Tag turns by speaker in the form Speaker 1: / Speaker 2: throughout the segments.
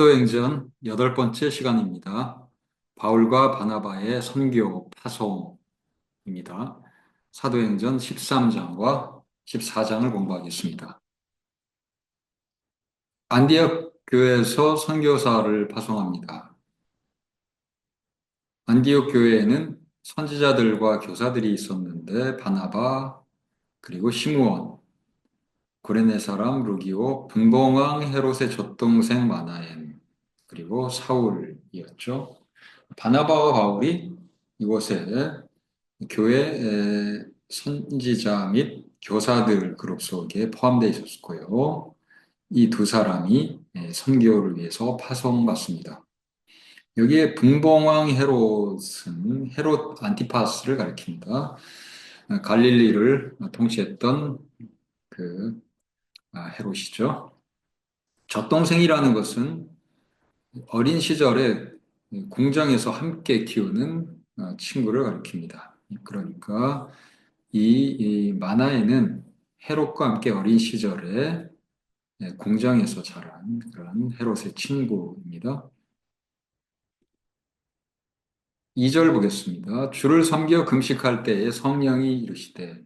Speaker 1: 사도행전 8번째 시간입니다. 바울과 바나바의 선교 파송입니다. 사도행전 13장과 14장을 공부하겠습니다. 안디옥 교회에서 선교사를 파송합니다. 안디옥 교회에는 선지자들과 교사들이 있었는데 바나바, 그리고 시므온, 구레네 사람 루기오, 분봉왕 헤롯의 젖동생 마나엔, 그리고 사울이었죠. 바나바와 바울이 이곳에 교회 선지자 및 교사들 그룹 속에 포함되어 있었고요. 이 두 사람이 선교를 위해서 파송받습니다. 여기에 분봉왕 헤롯은 헤롯 안티파스를 가리킵니다. 갈릴리를 통치했던 그 헤롯이죠. 젖동생이라는 것은 어린 시절에 공장에서 함께 키우는 친구를 가리킵니다. 그러니까 이 만화에는 헤롯과 함께 어린 시절에 공장에서 자란 그런 헤롯의 친구입니다. 2절 보겠습니다. 주를 섬겨 금식할 때에 성령이 이르시되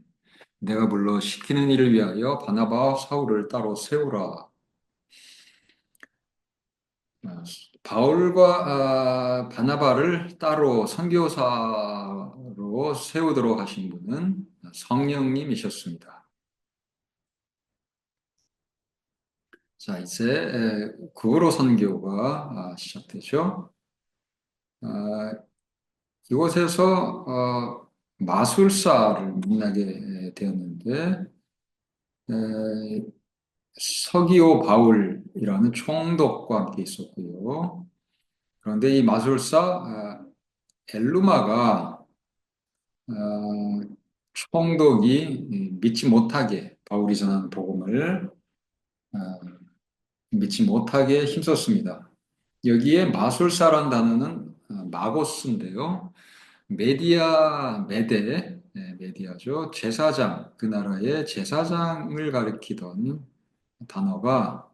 Speaker 1: 내가 불러 시키는 일을 위하여 바나바와 사울을 따로 세우라. 아, 바울과 바나바를 따로 선교사로 세우도록 하신 분은 성령님이셨습니다. 자, 이제 구어로 선교가 시작되죠. 아, 이곳에서 마술사를 만나게 되었는데 에, 서기오 바울이라는 총독과 함께 있었고요. 그런데 이 마술사 엘루마가 총독이 믿지 못하게 바울이 전하는 복음을 어, 믿지 못하게 힘썼습니다. 여기에 마술사란 단어는 마고스인데요. 메디아, 메디아죠. 제사장, 그 나라의 제사장을 가리키던 단어가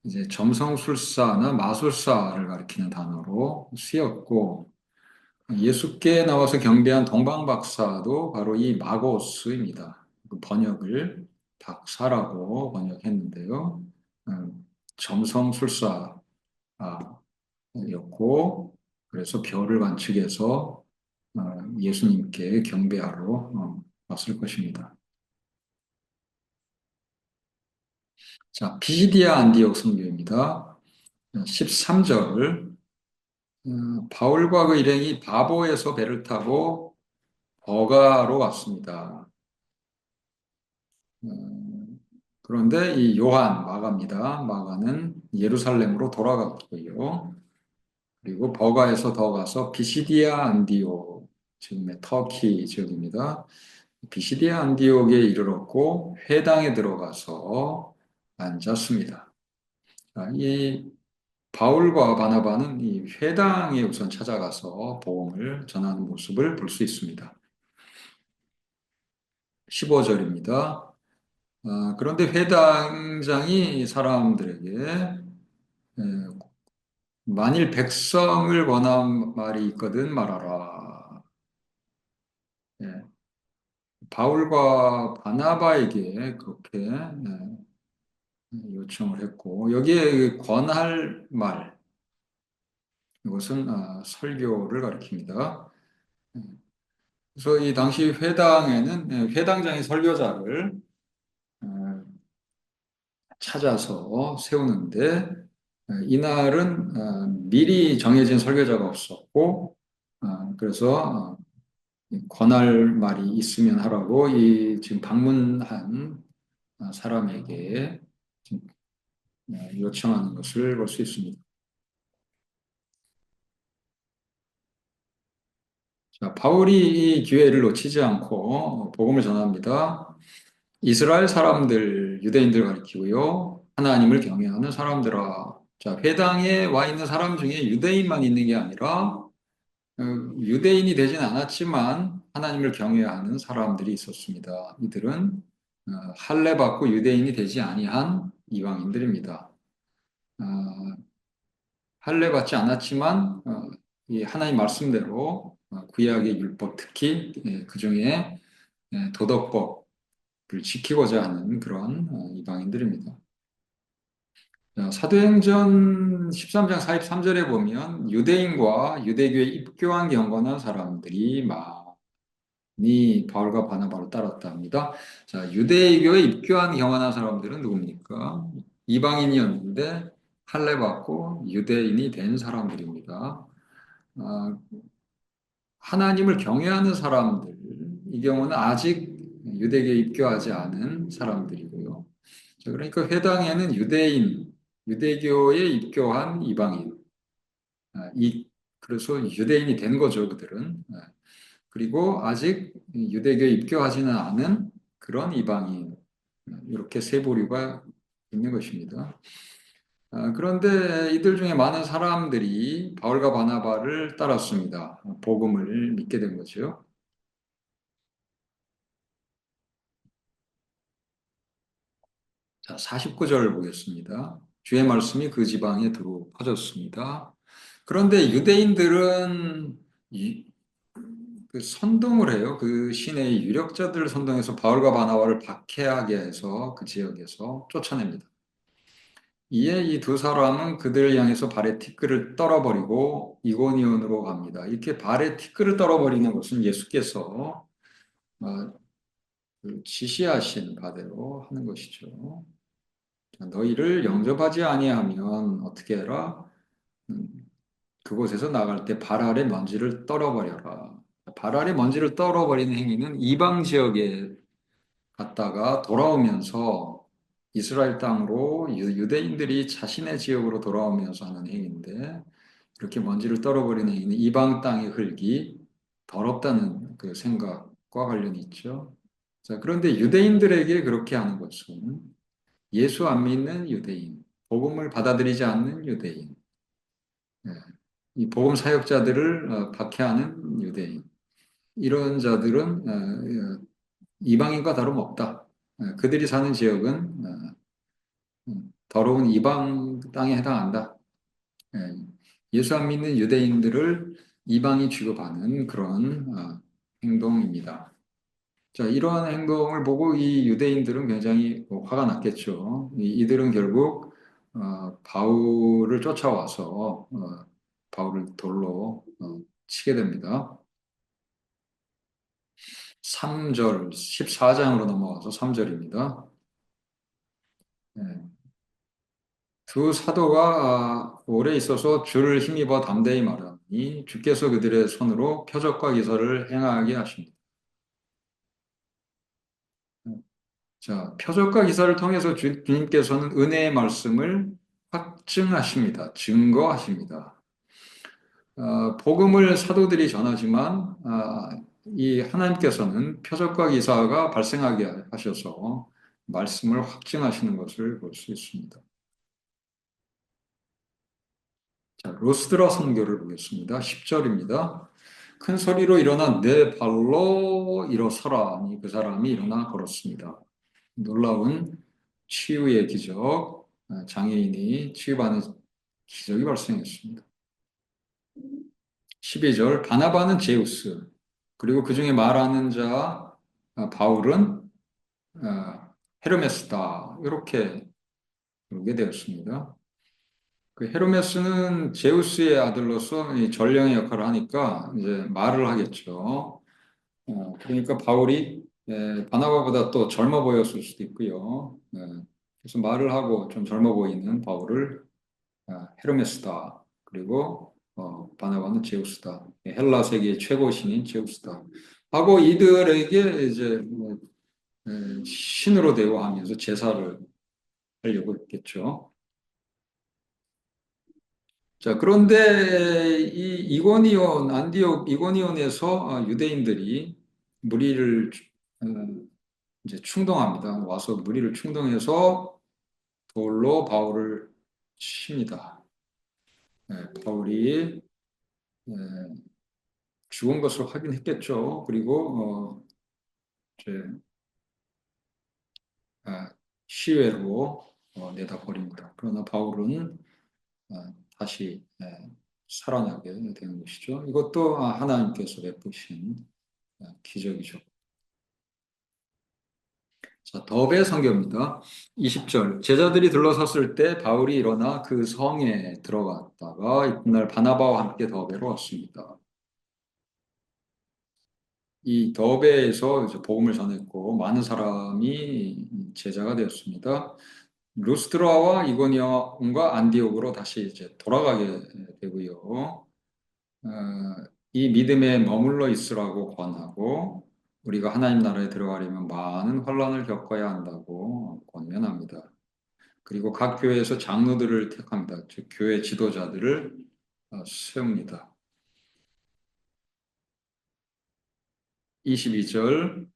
Speaker 1: 이제 점성술사나 마술사를 가리키는 단어로 쓰였고, 예수께 나와서 경배한 동방박사도 바로 이 마고스입니다. 그 번역을 박사라고 번역했는데요. 점성술사였고, 그래서 별을 관측해서 예수님께 경배하러 왔을 것입니다. 자, 비시디아 안디옥 선교입니다. 13절. 바울과 그 일행이 바보에서 배를 타고 버가로 왔습니다. 그런데 이 요한, 마가입니다. 마가는 예루살렘으로 돌아갔고요. 그리고 버가에서 더 가서 비시디아 안디옥, 지금의 터키 지역입니다. 비시디아 안디옥에 이르렀고 회당에 들어가서 앉았습니다. 이 바울과 바나바는 이 회당에 우선 찾아가서 복음을 전하는 모습을 볼 수 있습니다. 15절입니다. 그런데 회당장이 사람들에게 에, 만일 백성을 권한 말이 있거든 말하라. 예, 바울과 바나바에게 그렇게 요청을 했고 여기에 권할 말 이것은 설교를 가리킵니다. 그래서 이 당시 회당에는 회당장이 설교자를 어, 찾아서 세우는데 이날은 미리 정해진 설교자가 없었고 그래서 권할 말이 있으면 하라고 이 지금 방문한 사람에게 요청하는 것을 볼 수 있습니다. 자, 바울이 이 기회를 놓치지 않고 복음을 전합니다. 이스라엘 사람들, 유대인들 가리키고요. 하나님을 경외하는 사람들아. 자, 회당에 와 있는 사람 중에 유대인만 있는 게 아니라 유대인이 되진 않았지만 하나님을 경외하는 사람들이 있었습니다. 이들은 할례 받고 유대인이 되지 아니한 이방인들입니다. 어, 할례 받지 않았지만 이 하나님 말씀대로 구약의 율법 특히 그중에 도덕법을 지키고자 하는 그런 이방인들입니다. 자, 사도행전 13장 43절에 보면 유대인과 유대교에 입교한 경건한 사람들이 많이 바울과 바나바를 따랐다 합니다. 자, 유대교에 입교한 경건한 사람들은 누굽니까? 이방인이었는데 할례 받고 유대인이 된 사람들입니다. 아, 하나님을 경외하는 사람들, 이 경우는 아직 유대교에 입교하지 않은 사람들이고요. 자, 그러니까 회당에는 유대교에 입교한 이방인, 아, 그래서 유대인이 된 거죠, 그들은. 그리고 아직 유대교에 입교하지는 않은 그런 이방인, 이렇게 세 부류가 있는 것입니다. 그런데 이들 중에 많은 사람들이 바울과 바나바를 따랐습니다. 복음을 믿게 된 거죠. 자, 49절 보겠습니다. 주의 말씀이 그 지방에 두루 퍼졌습니다. 그런데 유대인들은 그 선동을 해요. 그 시내의 유력자들을 선동해서 바울과 바나바를 박해하게 해서 그 지역에서 쫓아냅니다. 이에 이 두 사람은 그들을 향해서 발에 티끌을 떨어버리고 이고니온으로 갑니다. 이렇게 발에 티끌을 떨어버리는 것은 예수께서 어, 그 지시하신 바대로 하는 것이죠. 너희를 영접하지 아니하면 어떻게 해라? 음, 그곳에서 나갈 때 발 아래 먼지를 떨어버려라. 발 아래 먼지를 떨어버리는 행위는 이방 지역에 갔다가 돌아오면서 이스라엘 땅으로 유대인들이 자신의 지역으로 돌아오면서 하는 행위인데 이렇게 먼지를 떨어버리는 행위는 이방 땅의 흙이 더럽다는 그 생각과 관련이 있죠. 자, 그런데 유대인들에게 그렇게 하는 것은 예수 안 믿는 유대인, 복음을 받아들이지 않는 유대인, 예, 이 복음 사역자들을 박해하는 유대인, 이런 자들은 이방인과 다름없다. 그들이 사는 지역은 더러운 이방 땅에 해당한다. 예, 예수 안 믿는 유대인들을 이방이 취급하는 그런 행동입니다. 자, 이러한 행동을 보고 이 유대인들은 굉장히 화가 났겠죠. 이들은 결국 바울을 쫓아와서 바울을 돌로 치게 됩니다. 3절, 14장으로 넘어가서 3절입니다. 두 사도가 오래 있어서 주를 힘입어 담대히 말하니 주께서 그들의 손으로 표적과 기사를 행하게 하십니다. 자, 표적과 기사를 통해서 주님께서는 은혜의 말씀을 확증하십니다. 증거하십니다. 복음을 사도들이 전하지만 이 하나님께서는 표적과 기사가 발생하게 하셔서 말씀을 확증하시는 것을 볼 수 있습니다. 자, 루스드라 선교를 보겠습니다. 10절입니다. 큰 소리로 일어나 내 발로 일어서라 하니 그 사람이 일어나 걸었습니다. 놀라운 치유의 기적, 장애인이 치유받는 기적이 발생했습니다. 12절, 바나바는 제우스, 그리고 그 중에 말하는 자, 바울은 헤르메스다. 이렇게 부르게 되었습니다. 그 헤르메스는 제우스의 아들로서 이 전령의 역할을 하니까 이제 말을 하겠죠. 그러니까 바울이 바나바보다 또 젊어 보였을 수도 있고요. 그래서 말을 하고 좀 젊어 보이는 바울을 헤르메스다. 그리고 바나바는 제우스다. 헬라 세계의 최고 신인 제우스다. 하고 이들에게 이제 뭐, 신으로 대우하면서 제사를 하려고 했겠죠. 자, 그런데 이 이고니온, 안디옥 이고니온에서 유대인들이 무리를 어, 이제 충동합니다. 와서 무리를 충동해서 돌로 바울을 칩니다. 바울이 예, 죽은 것을 확인했겠죠. 그리고 이제 시외로 내다 버립니다. 그러나 바울은 다시 살아나게 되는 것이죠. 이것도 하나님께서 베푸신 기적이죠. 자, 더베 선교입니다. 20절. 제자들이 둘러섰을 때 바울이 일어나 그 성에 들어갔다가 이튿날 바나바와 함께 더베로 왔습니다. 이 더베에서 이제 복음을 전했고 많은 사람이 제자가 되었습니다. 루스드라와 이고니온과 안디옥으로 다시 이제 돌아가게 되고요. 어, 이 믿음에 머물러 있으라고 권하고 우리가 하나님 나라에 들어가려면 많은 환란을 겪어야 한다고 권면합니다. 그리고 각 교회에서 장로들을 택합니다. 즉 교회 지도자들을 세웁니다. 22절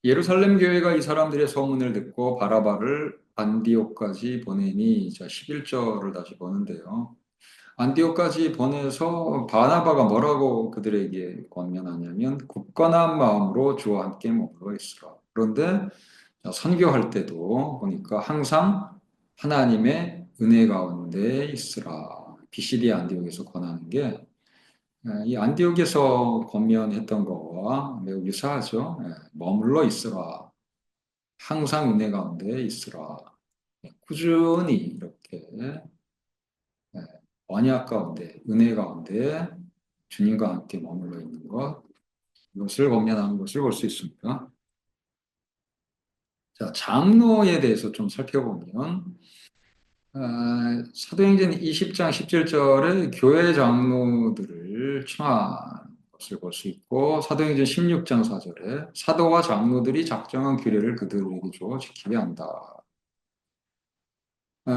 Speaker 1: 예루살렘 교회가 이 사람들의 소문을 듣고 바라바를 안디옥까지 보내니 자 11절을 다시 보는데요. 안디옥까지 보내서 바나바가 뭐라고 그들에게 권면하냐면 굳건한 마음으로 주와 함께 머물러 있으라. 그런데 선교할 때도 보니까 항상 하나님의 은혜 가운데 있으라. BCD 안디옥에서 권하는 게 이 안디옥에서 권면했던 거와 매우 유사하죠. 머물러 있으라. 항상 은혜 가운데 있으라. 꾸준히 이렇게 예, 언약 가운데, 은혜 가운데 주님과 함께 머물러 있는 것, 이것을 권면하는 것을 볼 수 있습니다. 자, 장로에 대해서 좀 살펴보면, 사도행전 20장 17절에 교회 장로들을 칭한 것을 볼 수 있고, 사도행전 16장 4절에 사도와 장로들이 작정한 규례를 그들에게 주어 지키게 한다.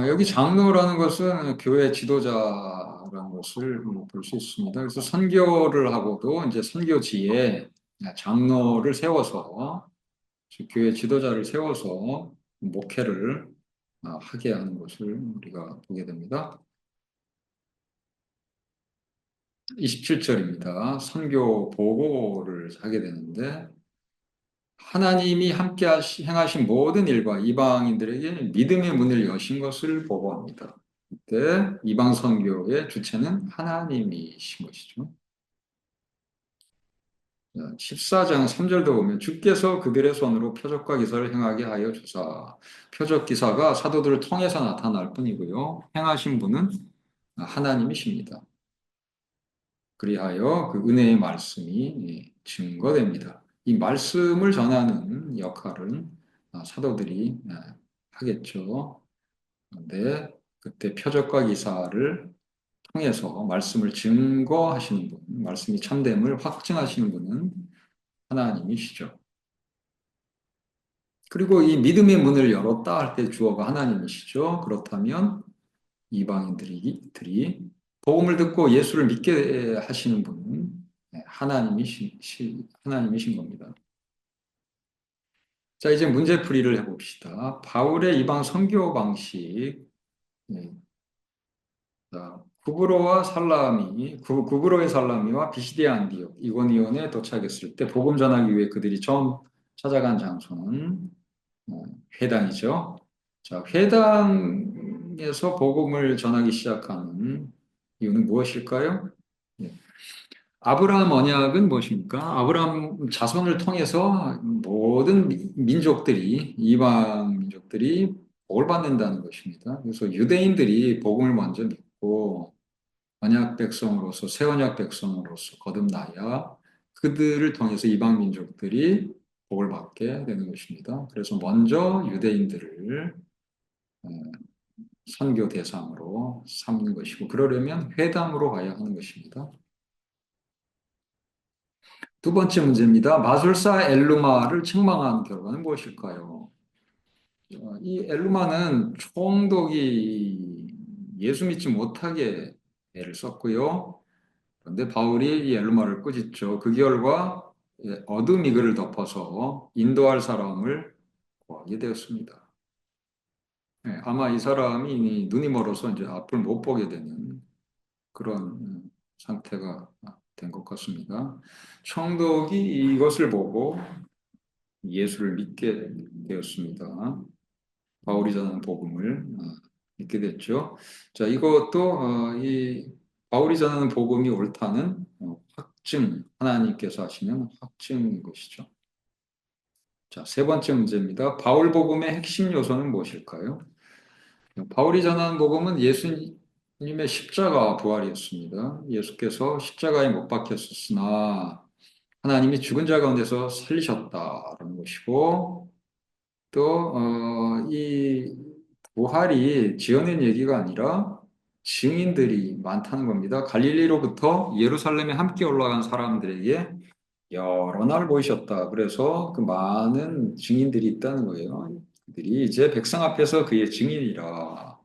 Speaker 1: 여기 장로라는 것은 교회 지도자라는 것을 볼 수 있습니다. 그래서 선교를 하고도 이제 선교지에 장로를 세워서 교회 지도자를 세워서 목회를 하게 하는 것을 우리가 보게 됩니다. 27절입니다. 선교 보고를 하게 되는데 하나님이 함께 행하신 모든 일과 이방인들에게 믿음의 문을 여신 것을 보고합니다. 그때 이방 선교의 주체는 하나님이신 것이죠. 14장 3절도 보면 주께서 그들의 손으로 표적과 기사를 행하게 하여 주사. 표적 기사가 사도들을 통해서 나타날 뿐이고요. 행하신 분은 하나님이십니다. 그리하여 그 은혜의 말씀이 증거됩니다. 이 말씀을 전하는 역할은 사도들이 하겠죠. 그런데 그때 표적과 기사를 통해서 말씀을 증거하시는 분, 말씀이 참됨을 확증하시는 분은 하나님이시죠. 그리고 이 믿음의 문을 열었다 할 때 주어가 하나님이시죠. 그렇다면 이방인들이 복음을 듣고 예수를 믿게 하시는 분은 하나님이신 겁니다. 자, 이제 문제풀이를 해봅시다. 바울의 이방 선교 방식, 네, 자, 구브로의 살라미와 비시디아 안디옥, 이고니온에 도착했을 때 복음 전하기 위해 그들이 처음 찾아간 장소는 어, 회당이죠. 자, 회당에서 복음을 전하기 시작하는 이유는 무엇일까요? 예. 아브라함 언약은 무엇입니까? 아브라함 자손을 통해서 모든 민족들이, 이방 민족들이 복을 받는다는 것입니다. 그래서 유대인들이 복음을 먼저 믿고 언약 백성으로서, 새 언약 백성으로서 거듭나야 그들을 통해서 이방 민족들이 복을 받게 되는 것입니다. 그래서 먼저 유대인들을 어, 선교 대상으로 삼는 것이고, 그러려면 회당으로 가야 하는 것입니다. 두 번째 문제입니다. 마술사 엘루마를 책망한 결과는 무엇일까요? 이 엘루마는 총독이 예수 믿지 못하게 애를 썼고요. 그런데 바울이 이 엘루마를 꾸짖죠. 그 결과 어둠이 그를 덮어서 인도할 사람을 구하게 되었습니다. 아마 이 사람이 눈이 멀어서 이제 앞을 못 보게 되는 그런 상태가 된 것 같습니다. 총독이 이것을 보고 예수를 믿게 되었습니다. 바울이 전하는 복음을 믿게 됐죠. 자, 이것도 이 바울이 전하는 복음이 옳다는 확증, 하나님께서 하시는 확증인 것이죠. 자, 세 번째 문제입니다. 바울 복음의 핵심 요소는 무엇일까요? 바울이 전하는 복음은 예수님의 십자가 부활이었습니다. 예수께서 십자가에 못 박혔었으나 하나님이 죽은 자 가운데서 살리셨다라는 것이고 또 이 부활이 지어낸 얘기가 아니라 증인들이 많다는 겁니다. 갈릴리로부터 예루살렘에 함께 올라간 사람들에게 여러 날 보이셨다. 그래서 그 많은 증인들이 있다는 거예요. 그들이 이제 백성 앞에서 그의 증인이라.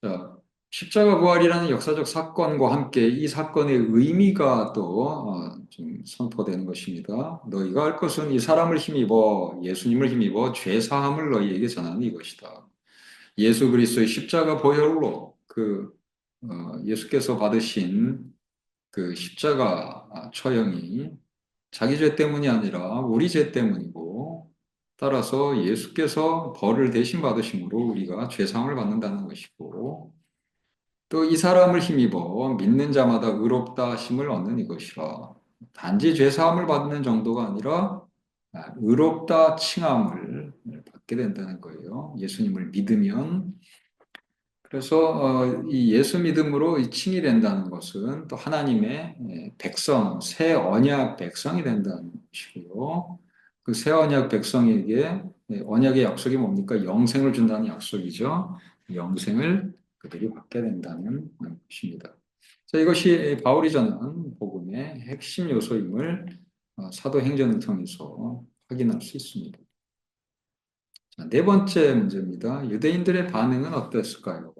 Speaker 1: 자, 십자가 부활이라는 역사적 사건과 함께 이 사건의 의미가 또 좀 선포되는 것입니다. 너희가 할 것은 이 사람을 힘입어 예수님을 힘입어 죄 사함을 너희에게 전하는 이것이다. 예수 그리스도의 십자가 보혈로 예수께서 받으신 그 십자가 처형이 자기 죄 때문이 아니라 우리 죄 때문이고 따라서 예수께서 벌을 대신 받으심으로 우리가 죄 사함을 받는다는 것이고 또 이 사람을 힘입어 믿는 자마다 의롭다 하심을 얻는 이것이라. 단지 죄 사함을 받는 정도가 아니라 의롭다 칭함을 받게 된다는 거예요. 예수님을 믿으면. 그래서 이 예수 믿음으로 이 칭이 된다는 것은 또 하나님의 백성, 새 언약 백성이 된다는 것이고요. 그 새 언약 백성에게 언약의 약속이 뭡니까? 영생을 준다는 약속이죠. 영생을 그들이 받게 된다는 것입니다. 자, 이것이 바울이 전한 복음의 핵심 요소임을 사도행전을 통해서 확인할 수 있습니다. 자, 네 번째 문제입니다. 유대인들의 반응은 어땠을까요?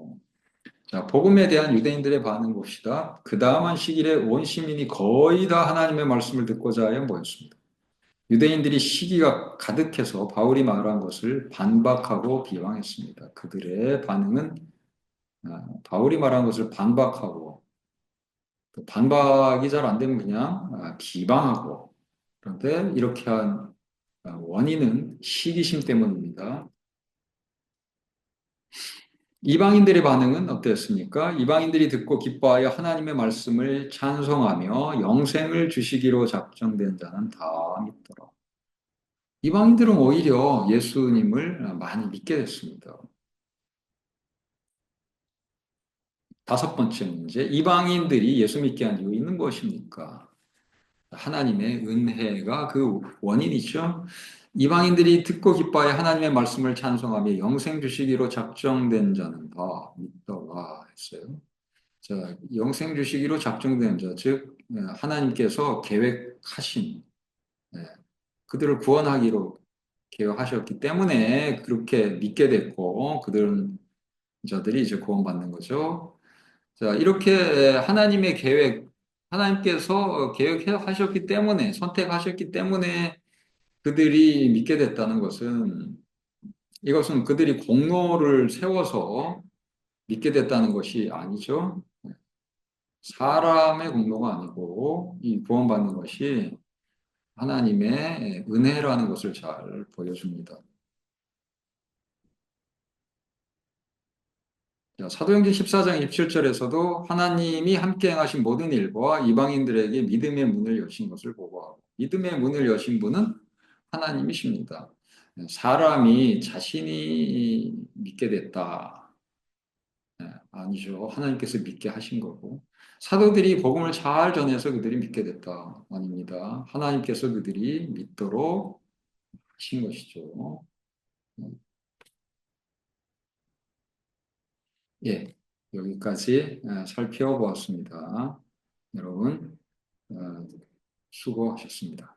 Speaker 1: 자, 복음에 대한 유대인들의 반응 봅시다. 그 다음한 시길에 온 시민이 거의 다 하나님의 말씀을 듣고자 하여 모였습니다. 유대인들이 시기가 가득해서 바울이 말한 것을 반박하고 비방했습니다. 그들의 반응은 바울이 말한 것을 반박하고 또 반박이 잘 안 되면 그냥 비방하고 그런데 이렇게 한 원인은 시기심 때문입니다. 이방인들의 반응은 어땠습니까? 이방인들이 듣고 기뻐하여 하나님의 말씀을 찬송하며 영생을 주시기로 작정된 자는 다 믿더라. 이방인들은 오히려 예수님을 많이 믿게 됐습니다. 다섯 번째 문제, 이방인들이 예수 믿게 한 이유는 무엇입니까? 하나님의 은혜가 그 원인이죠. 이방인들이 듣고 기뻐하여 하나님의 말씀을 찬송하며 영생 주시기로 작정된 자는 다 믿더라 했어요. 자, 영생 주시기로 작정된 자, 즉 하나님께서 계획하신 그들을 구원하기로 계획하셨기 때문에 그렇게 믿게 됐고 그들은 자들이 이제 구원받는 거죠. 자, 이렇게 하나님의 계획, 하나님께서 계획하셨기 때문에 선택하셨기 때문에 그들이 믿게 됐다는 것은 이것은 그들이 공로를 세워서 믿게 됐다는 것이 아니죠. 사람의 공로가 아니고 이 구원받는 것이 하나님의 은혜라는 것을 잘 보여줍니다. 자, 사도행전 14장 27절에서도 하나님이 함께 행하신 모든 일과 이방인들에게 믿음의 문을 여신 것을 보고하고 믿음의 문을 여신 분은 하나님이십니다. 사람이 자신이 믿게 됐다. 아니죠. 하나님께서 믿게 하신 거고. 사도들이 복음을 잘 전해서 그들이 믿게 됐다. 아닙니다. 하나님께서 그들이 믿도록 하신 것이죠. 예, 여기까지 살펴보았습니다. 여러분, 수고하셨습니다.